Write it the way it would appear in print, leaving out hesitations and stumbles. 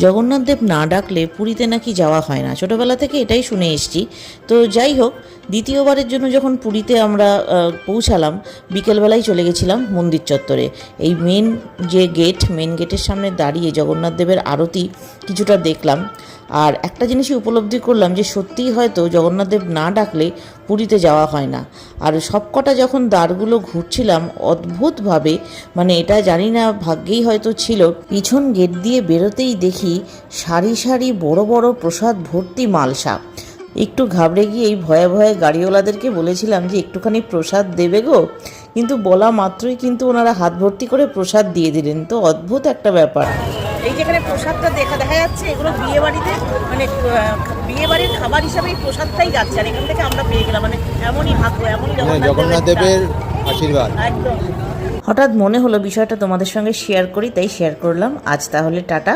জগন্নাথ দেব না ডাকলে পুরীতে নাকি যাওয়া হয় না, ছোটোবেলা থেকে এটাই শুনে এসেছি। তো যাই হোক, দ্বিতীয়বারের জন্য যখন পুরীতে আমরা পৌঁছালাম, বিকেলবেলায় চলে গেছিলাম মন্দির চত্বরে। এই মেন গেটের সামনে দাঁড়িয়ে জগন্নাথ দেবের আরতি কিছুটা দেখলাম। আর একটা জিনিসই উপলব্ধি করলাম যে সত্যিই হয়তো জগন্নাথ দেব না ডাকলে পুরীতে যাওয়া হয় না। আর সবকটা যখন দ্বারগুলো ঘুরছিলাম অদ্ভুতভাবে, মানে এটা জানি না, ভাগ্যেই হয়তো ছিল, পিছন গেট দিয়ে বেরোতেই দেখি সারি সারি বড় বড় প্রসাদ ভর্তি মালসা। একটু ঘাবড়ে গিয়ে এই ভয়ে ভয়ে গাড়িওয়ালাদেরকে বলেছিলাম যে একটুখানি প্রসাদ দেবে গো, কিন্তু বলা মাত্রই কিন্তু ওনারা হাত ভর্তি করে প্রসাদ দিয়ে দিলেন। তো অদ্ভুত একটা ব্যাপার। এই যেখানে প্রসাদটা দেখা যাচ্ছে, এগুলো বিয়ে বাড়িতে, মানে বিয়ে বাড়ির খাবার হিসাবে এই প্রসাদটাই যাচ্ছে, আর এখান থেকে আমরা পেয়ে গেলাম। মানে এমনই ভাগ্য, এমনই জগন্নাথ দেবের আশীর্বাদ। একদম। হঠাৎ মনে হলো বিষয়টা তোমাদের সঙ্গে শেয়ার করি, তাই শেয়ার করলাম। আজ তাহলে টাটা।